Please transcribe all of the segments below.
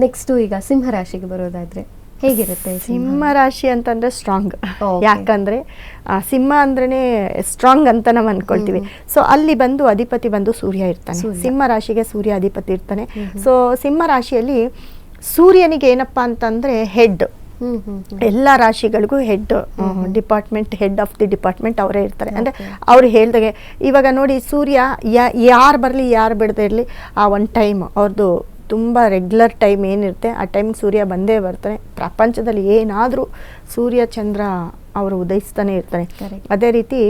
Next ಈಗ ಸಿಂಹ ರಾಶಿಗೆ ಬರೋದಾದ್ರೆ ಹೇಗಿರುತ್ತೆ? ಸಿಂಹ ರಾಶಿ ಅಂತಂದ್ರೆ ಸ್ಟ್ರಾಂಗ್. ಯಾಕಂದ್ರೆ ಸಿಂಹ ಅಂದ್ರೇನೆ ಸ್ಟ್ರಾಂಗ್ ಅಂತ ನಾವು ಅನ್ಕೊಳ್ತೀವಿ. ಸೊ ಅಲ್ಲಿ ಬಂದು ಅಧಿಪತಿ ಬಂದು ಸೂರ್ಯ ಇರ್ತಾನೆ. ಸಿಂಹ ರಾಶಿಗೆ ಸೂರ್ಯ ಅಧಿಪತಿ ಇರ್ತಾನೆ. ಸೊ ಸಿಂಹ ರಾಶಿಯಲ್ಲಿ ಸೂರ್ಯನಿಗೆ ಏನಪ್ಪಾ ಅಂತಂದ್ರೆ ಹೆಡ್, ಎಲ್ಲ ರಾಶಿಗಳಿಗೂ head, department, head of the department ಅವರೇ ಇರ್ತಾರೆ. ಅಂದರೆ ಅವ್ರು ಹೇಳ್ದಾಗೆ ಇವಾಗ ನೋಡಿ, ಸೂರ್ಯ ಯಾರು ಬರಲಿ ಯಾರು ಬಿಡದೇ ಇರಲಿ, ಆ ಒಂದು ಟೈಮ್ ಅವ್ರದ್ದು ತುಂಬ ರೆಗ್ಯುಲರ್ ಟೈಮ್ ಏನಿರುತ್ತೆ ಆ ಟೈಮ್ಗೆ ಸೂರ್ಯ ಬಂದೇ ಬರ್ತಾನೆ. ಪ್ರಪಂಚದಲ್ಲಿ ಏನಾದರೂ ಸೂರ್ಯ ಚಂದ್ರ ಅವರು ಉದಯಿಸ್ತಾನೆ ಇರ್ತಾರೆ. ಅದೇ ರೀತಿ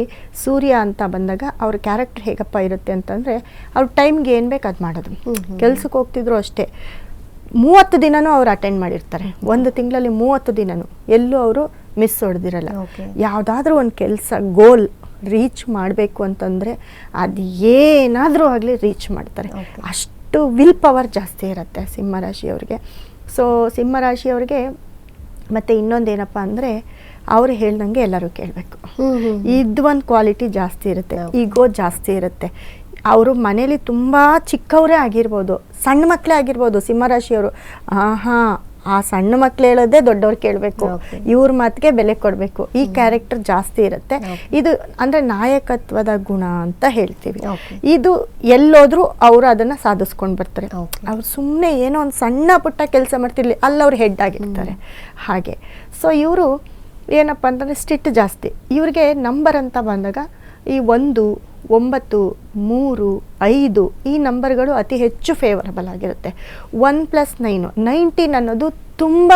ಸೂರ್ಯ ಅಂತ ಬಂದಾಗ ಅವ್ರ ಕ್ಯಾರೆಕ್ಟರ್ ಹೇಗಪ್ಪ ಇರುತ್ತೆ ಅಂತಂದರೆ, ಅವ್ರ ಟೈಮ್ಗೆ ಏನು ಬೇಕು ಅದು ಮಾಡೋದು. ಕೆಲ್ಸಕ್ಕೆ ಹೋಗ್ತಿದ್ರು ಅಷ್ಟೇ, 30 ದಿನನೂ ಅವ್ರು ಅಟೆಂಡ್ ಮಾಡಿರ್ತಾರೆ. ಒಂದು ತಿಂಗಳಲ್ಲಿ 30 ದಿನನೂ ಎಲ್ಲೂ ಅವರು ಮಿಸ್ ಹೊಡೆದಿರಲ್ಲ. ಯಾವುದಾದ್ರೂ ಒಂದು ಕೆಲಸ ಗೋಲ್ ರೀಚ್ ಮಾಡಬೇಕು ಅಂತಂದರೆ ಅದು ಏನಾದರೂ ಆಗಲಿ ರೀಚ್ ಮಾಡ್ತಾರೆ. ಅಷ್ಟು ವಿಲ್ ಪವರ್ ಜಾಸ್ತಿ ಇರುತ್ತೆ ಸಿಂಹರಾಶಿಯವ್ರಿಗೆ. ಸೊ ಸಿಂಹರಾಶಿಯವ್ರಿಗೆ ಮತ್ತು ಇನ್ನೊಂದೇನಪ್ಪ ಅಂದರೆ, ಅವ್ರು ಹೇಳ್ದಂಗೆ ಎಲ್ಲರೂ ಕೇಳಬೇಕು. ಇದು ಒಂದು ಕ್ವಾಲಿಟಿ ಜಾಸ್ತಿ ಇರುತ್ತೆ. ಈಗೋ ಜಾಸ್ತಿ ಇರುತ್ತೆ. ಅವರು ಮನೇಲಿ ತುಂಬ ಚಿಕ್ಕವರೇ ಆಗಿರ್ಬೋದು, ಸಣ್ಣ ಮಕ್ಕಳೇ ಆಗಿರ್ಬೋದು, ಸಿಂಹರಾಶಿಯವರು ಆ ಸಣ್ಣ ಮಕ್ಳು ಹೇಳೋದೇ ದೊಡ್ಡವ್ರು ಕೇಳಬೇಕು, ಇವ್ರ ಮಾತಿಗೆ ಬೆಲೆ ಕೊಡಬೇಕು, ಈ ಕ್ಯಾರೆಕ್ಟರ್ ಜಾಸ್ತಿ ಇರುತ್ತೆ. ಇದು ಅಂದರೆ ನಾಯಕತ್ವದ ಗುಣ ಅಂತ ಹೇಳ್ತೀವಿ. ಇದು ಎಲ್ಲೋದ್ರೂ ಅವರು ಅದನ್ನು ಸಾಧಿಸ್ಕೊಂಡು ಬರ್ತಾರೆ. ಅವ್ರು ಸುಮ್ಮನೆ ಏನೋ ಒಂದು ಸಣ್ಣ ಪುಟ್ಟ ಕೆಲಸ ಮಾಡ್ತಿರ್ಲಿ, ಅಲ್ಲಿ ಅವ್ರು ಹೆಡ್ ಆಗಿರ್ತಾರೆ ಹಾಗೆ. ಸೊ ಇವರು ಏನಪ್ಪ ಅಂತಂದರೆ ಸ್ಟಿಟ್ ಜಾಸ್ತಿ. ಇವ್ರಿಗೆ ನಂಬರ್ ಅಂತ ಬಂದಾಗ ಈ 1, 9, 3, 5 ಈ ನಂಬರ್ಗಳು ಅತಿ ಹೆಚ್ಚು ಫೇವರಬಲ್ ಆಗಿರುತ್ತೆ. 1+9 19 ಅನ್ನೋದು ತುಂಬ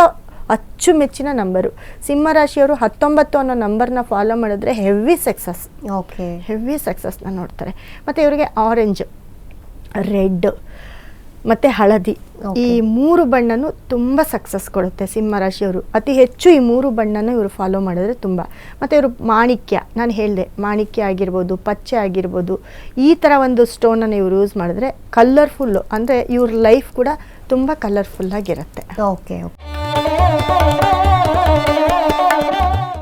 ಅಚ್ಚುಮೆಚ್ಚಿನ ನಂಬರು. ಸಿಂಹರಾಶಿಯವರು 19 ಅನ್ನೋ ನಂಬರ್ನ ಫಾಲೋ ಮಾಡಿದ್ರೆ ಹೆವಿ ಸಕ್ಸಸ್, ಹೆವಿ ಸಕ್ಸಸ್ನ ನೋಡ್ತಾರೆ. ಮತ್ತು ಇವರಿಗೆ ಆರೆಂಜ್, ರೆಡ್ ಮತ್ತು ಹಳದಿ ಈ 3 ಬಣ್ಣನೂ ತುಂಬ ಸಕ್ಸಸ್ ಕೊಡುತ್ತೆ ಸಿಂಹರಾಶಿಯವರು. ಅತಿ ಹೆಚ್ಚು ಈ 3 ಬಣ್ಣನ ಇವರು ಫಾಲೋ ಮಾಡಿದ್ರೆ ತುಂಬ. ಮತ್ತು ಇವರು ಮಾಣಿಕ್ಯ, ನಾನು ಹೇಳಿದೆ ಮಾಣಿಕ್ಯ ಆಗಿರ್ಬೋದು, ಪಚ್ಚೆ ಆಗಿರ್ಬೋದು, ಈ ಥರ ಒಂದು ಸ್ಟೋನನ್ನು ಇವರು ಯೂಸ್ ಮಾಡಿದ್ರೆ ಕಲರ್ಫುಲ್ಲು, ಅಂದರೆ ಇವ್ರ ಲೈಫ್ ಕೂಡ ತುಂಬ ಕಲರ್ಫುಲ್ಲಾಗಿರುತ್ತೆ. ಓಕೆ.